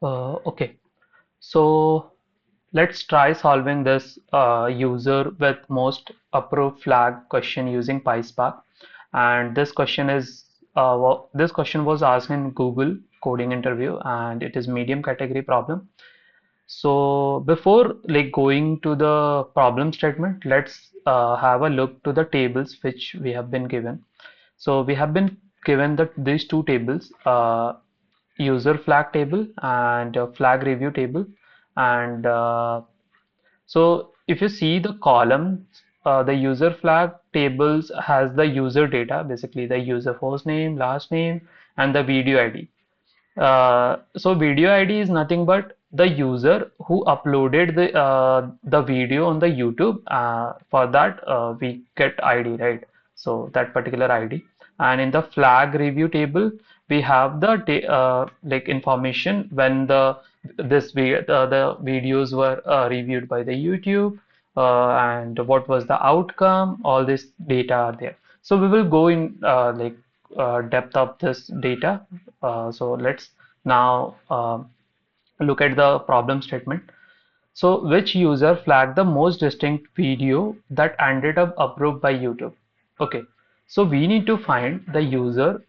Okay, so let's try solving this user with most approved flag question using PySpark. And this question is this question was asked in Google coding interview, and it is medium category problem. So before like going to the problem statement, let's have a look to the tables which we have been given. So we have been given these two tables, user flag table and flag review table. And so if you see the columns, the user flag tables has the user data, basically the user first name, last name, and the video ID. So video ID is nothing but the user who uploaded the video on the YouTube. For that we get ID, right? So that particular ID. And in the flag review table, we have the like information when the videos were reviewed by the YouTube, and what was the outcome. All this data are there. So we will go in like depth of this data. So let's now look at the problem statement. So which user flagged the most distinct video that ended up approved by YouTube? Okay, so we need to find the user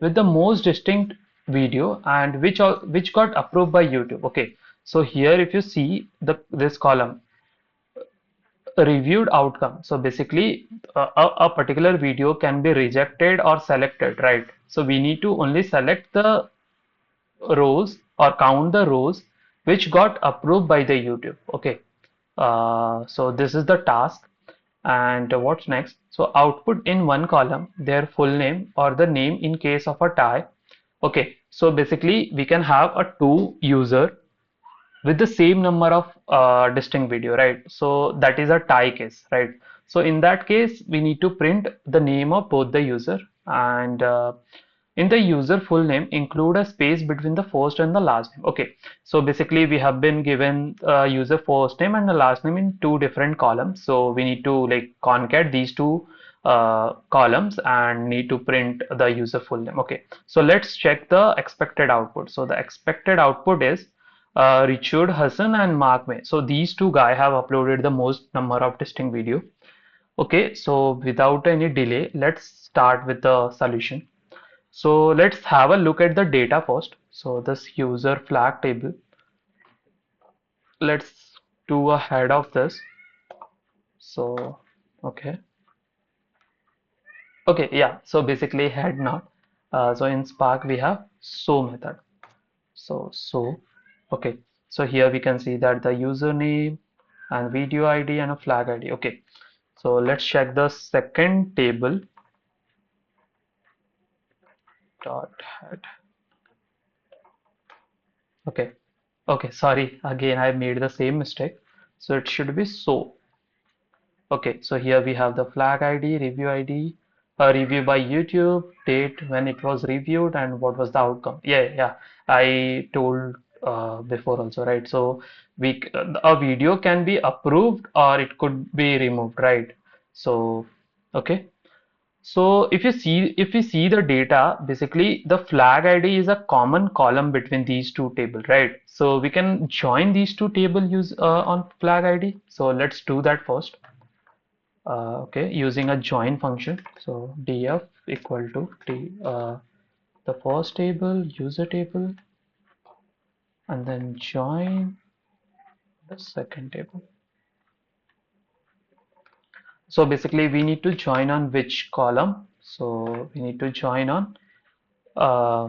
with the most distinct video and which got approved by YouTube. Okay, so here if you see this column, reviewed outcome. So basically a particular video can be rejected or selected, right? So we need to only select the rows or count the rows which got approved by the YouTube. Okay, so this is the task. And what's next? So output in one column their full name or the name in case of a tie. Okay, so basically we can have a two user with the same number of distinct video, right? So that is a tie case, right? So in that case we need to print the name of both the user. And in the user full name include a space between the first and the last name. Okay, so basically we have been given user first name and the last name in two different columns, so we need to like concat these two columns and need to print the user full name. Okay, so let's check the expected output. So the expected output is Richard Hassan and Mark May. So these two guys have uploaded the most number of distinct video. Okay, so without any delay, let's start with the solution. So let's have a look at the data first. So this user flag table, let's do a head of this. So, okay. Okay, yeah. So basically head not. So in Spark we have show method. So, okay. So here we can see that the username and video ID and a flag ID. Okay. So let's check the second table dot head. Okay. Okay, sorry. Again, I made the same mistake. So it should be so. Okay, so here we have the flag ID, a review by YouTube, date when it was reviewed, and what was the outcome. Yeah, I told before also, right? So a video can be approved or it could be removed, right? So okay. So if you see the data, basically the flag ID is a common column between these two tables, right? So we can join these two tables use on flag ID. So let's do that first. Okay, using a join function. So df equal to the first table, user table, and then join the second table. So basically we need to join on which column? So we need to join on uh,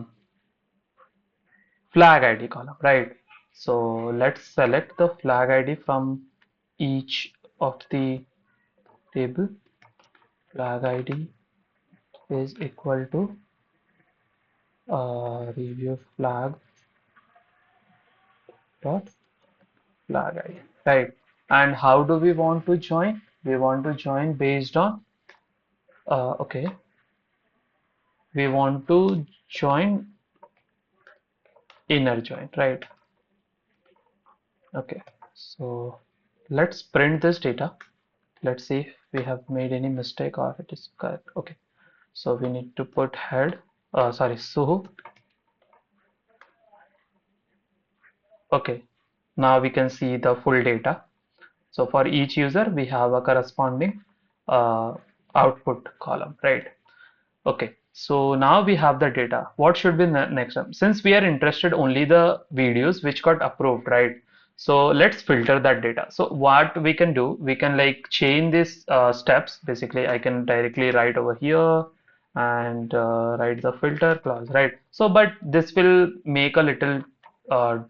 flag ID column, right? So let's select the flag ID from each of the table. Flag ID is equal to review flag dot flag ID, right? And how do we want to join? We want to join based on, okay, we want to join inner join, right? Okay, so let's print this data. Let's see if we have made any mistake or if it is correct. Okay, so we need to put head, sorry, so Okay, now we can see the full data. So for each user, we have a corresponding uh, output column, right? Okay, so now we have the data. What should be next time? Since we are interested only the videos which got approved, right? So let's filter that data. So what we can do, we can like chain these steps. Basically, I can directly write over here and write the filter clause, right? So, but this will make a little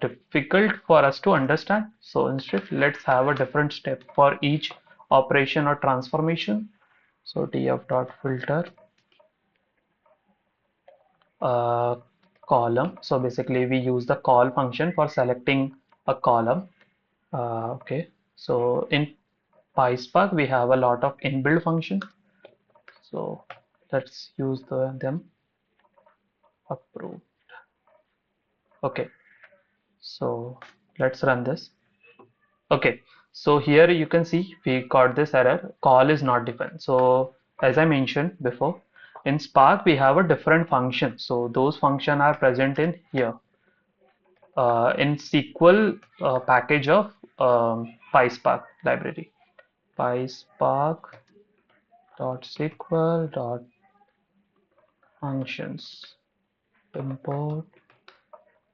difficult for us to understand. So instead, let's have a different step for each operation or transformation. So df dot filter uh, column. So basically we use the call function for selecting a column. Okay. So in PySpark we have a lot of inbuilt function. So let's use them. Approve. Okay. So let's run this. Okay. So here you can see we got this error. Call is not defined. So as I mentioned before, in Spark we have a different function. So those functions are present in here. In SQL package of PySpark library. PySpark dot SQL dot functions import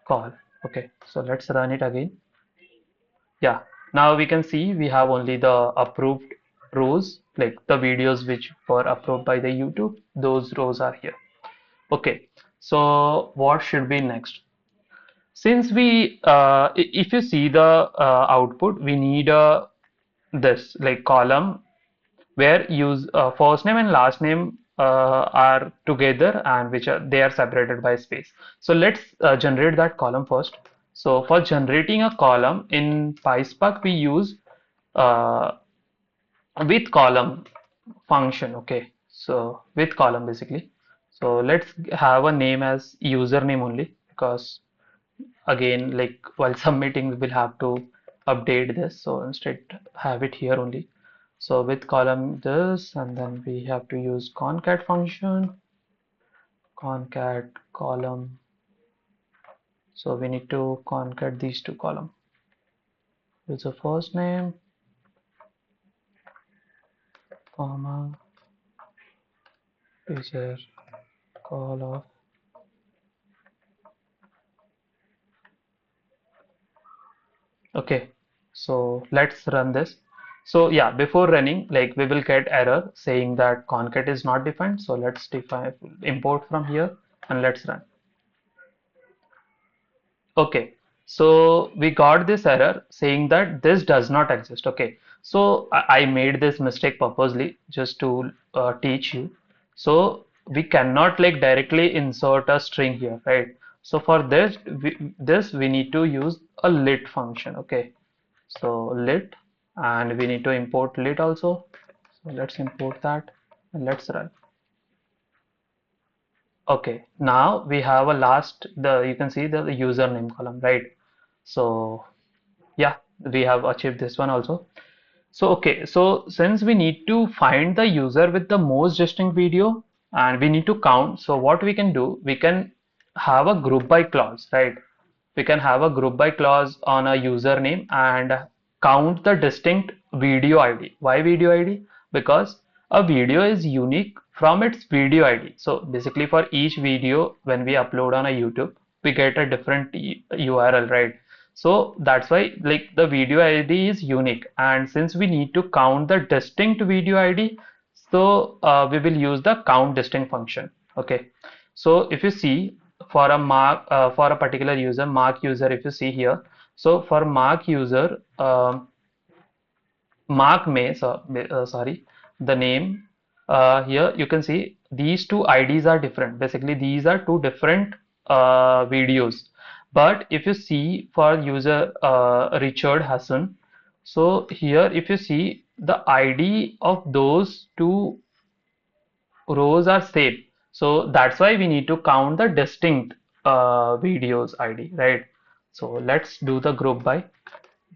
call. Okay, so let's run it again. Yeah, now we can see we have only the approved rows, like the videos which were approved by the YouTube. Those rows are here. Okay, so what should be next? Since we, if you see the output, we need a this like column where use first name and last name are together and which are they are separated by space. So let's generate that column first. So for generating a column in PySpark we use uh, with column function. Okay, so with column basically. So let's have a name as username only, because again like while submitting we will have to update this, so instead have it here only. So with column this, and then we have to use concat function, concat column. So we need to concat these two column with the first name comma user call of. Okay, so let's run this. So yeah, before running, like we will get error saying that concat is not defined. So let's define import from here and let's run. Okay, so we got this error saying that this does not exist. Okay, so I made this mistake purposely just to teach you. So we cannot like directly insert a string here, right? So for this we need to use a lit function. Okay, so lit, and we need to import lit also. So let's import that and let's run. Okay, now we have a last, the you can see the username column, right? So yeah, we have achieved this one also. So okay, so since we need to find the user with the most distinct video and we need to count, so what we can do, we can have a group by clause, right? We can have a group by clause on a username and count the distinct video ID. Why video ID? Because a video is unique from its video ID. So basically for each video when we upload on a YouTube, we get a different URL, right? So that's why like the video ID is unique, and since we need to count the distinct video ID, so we will use the count distinct function. Okay, so if you see for a mark for a particular user, mark user, if you see here, so for mark user, mark may so, sorry, the name, here you can see these two IDs are different. Basically these are two different videos. But if you see for user Richard Hassan, so here if you see the ID of those two rows are same. So that's why we need to count the distinct videos ID, right? So let's do the group by.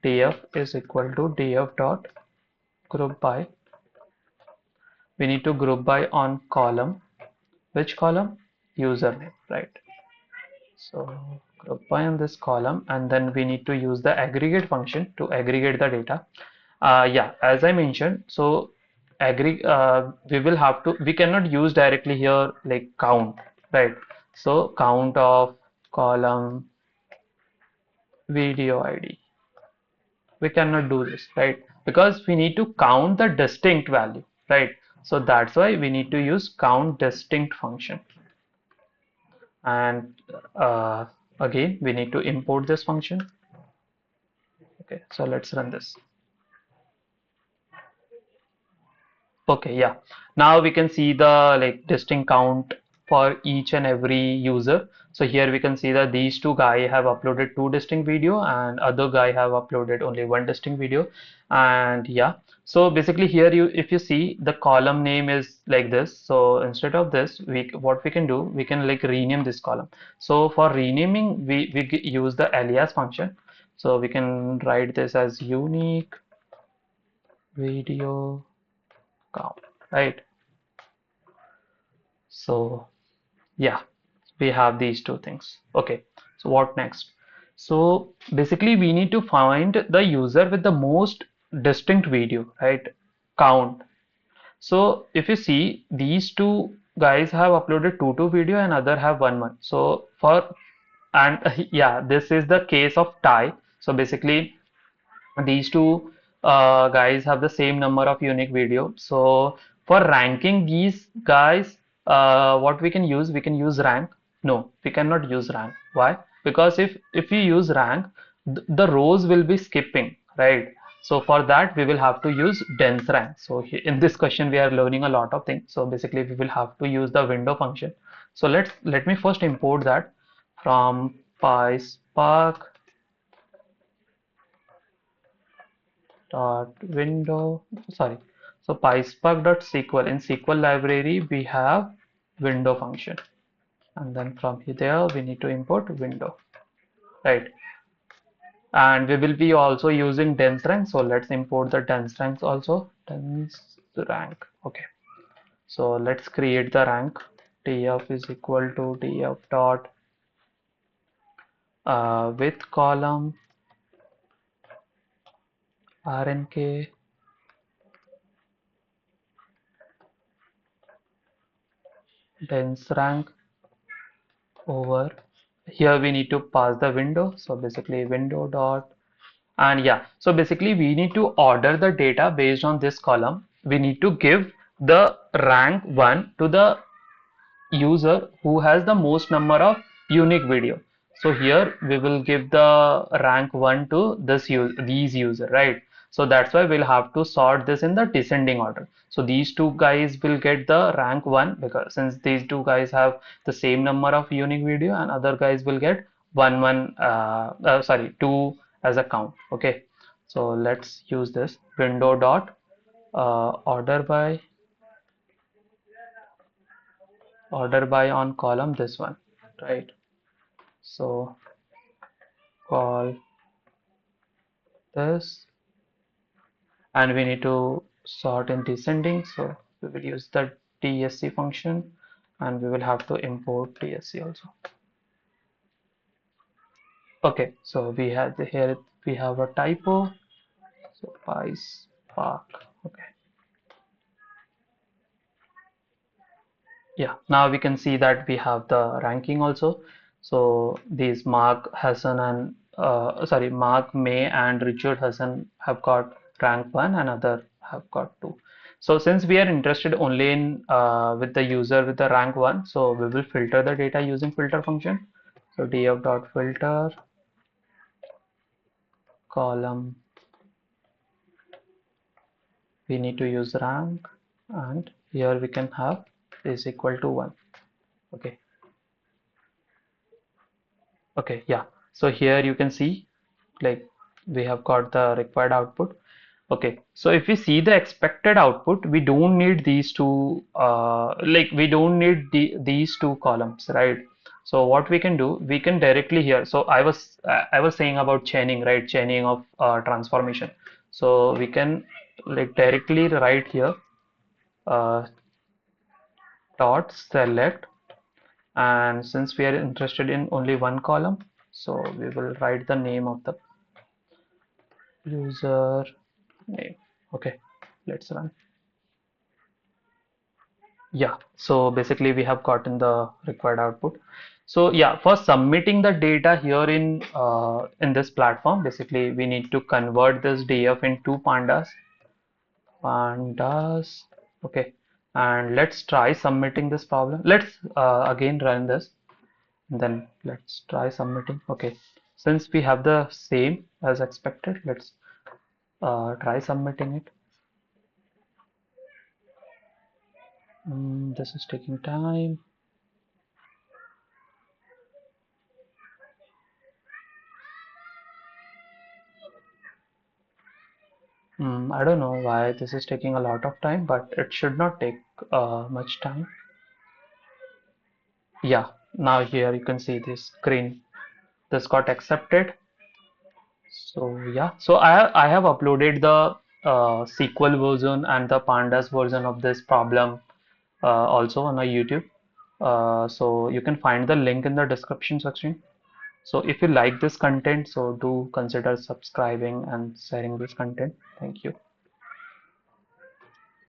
Df is equal to df dot group by. We need to group by on column. Which column? Username, right? So Apply on this column, and then we need to use the aggregate function to aggregate the data. Yeah, as I mentioned, so we will have to, we cannot use directly here like count, right? So count of column video ID. We cannot do this, right? Because we need to count the distinct value, right? So that's why we need to use count distinct function. And again, we need to import this function. Okay, so let's run this. Okay, yeah. Now we can see the like distinct count for each and every user. So here we can see that these two guys have uploaded two distinct video and other guy have uploaded only one distinct video. And yeah, so basically here you, if you see, the column name is like this. So instead of this, what we can do, we can like rename this column. So for renaming, we use the alias function. So we can write this as unique video count, right? So yeah, we have these two things. Okay, so what next? So basically we need to find the user with the most distinct video, right? Count. So if you see, these two guys have uploaded two video and other have one. So for, and yeah, this is the case of tie. So basically these two guys have the same number of unique video. So for ranking these guys, what we can use rank. No, we cannot use rank. Why? Because if we use rank, the rows will be skipping, right? So for that we will have to use dense rank. So in this question we are learning a lot of things. So basically we will have to use the window function. So let me first import that from PySpark dot window, sorry, so PySpark dot SQL, in SQL library we have window function, and then from here there we need to import window, right? And we will be also using dense rank, so let's import the dense ranks also. Dense rank. Okay, so let's create the rank. Tf is equal to tf dot with column rnk dense rank over, here we need to pass the window. So basically window dot, and yeah, so basically we need to order the data based on this column. We need to give the rank 1 to the user who has the most number of unique video. So here we will give the rank 1 to these user, right? So that's why we'll have to sort this in the descending order. So these two guys will get the rank 1 because since these two guys have the same number of unique video, and other guys will get sorry, 2 as a count. Okay, so let's use this window dot order by on column this one, right? So call this, and we need to sort in descending. So we will use the tsc function, and we will have to import tsc also. Okay, so we have here we have a typo. So PySpark. Okay, yeah, now we can see that we have the ranking also. So these Mark Hassan and sorry, Mark May and Richard Hassan have got rank 1 and other have got 2. So since we are interested only in with the user with the rank 1, so we will filter the data using filter function. So df.filter column, we need to use rank, and here we can have is equal to 1. Okay. Okay, yeah. So here you can see like we have got the required output. Okay, so if we see the expected output, we don't need these two like we don't need these two columns, right? So what we can do, we can directly here. So I was saying about chaining, right? Chaining of transformation. So we can like directly write here uh, dot select, and since we are interested in only one column, So we will write the name of the user name. Okay, let's run. Yeah, so basically we have gotten the required output. So yeah, for submitting the data here in this platform, basically we need to convert this df into pandas. Okay, and let's try submitting this problem. Let's again run this, and then let's try submitting. Okay, since we have the same as expected, let's try submitting it. This is taking time. I don't know why this is taking a lot of time, but it should not take much time. Yeah, now here you can see this screen. This got accepted. So yeah, so I have uploaded the SQL version and the Pandas version of this problem also on our YouTube. So you can find the link in the description section. So if you like this content, so do consider subscribing and sharing this content. Thank you.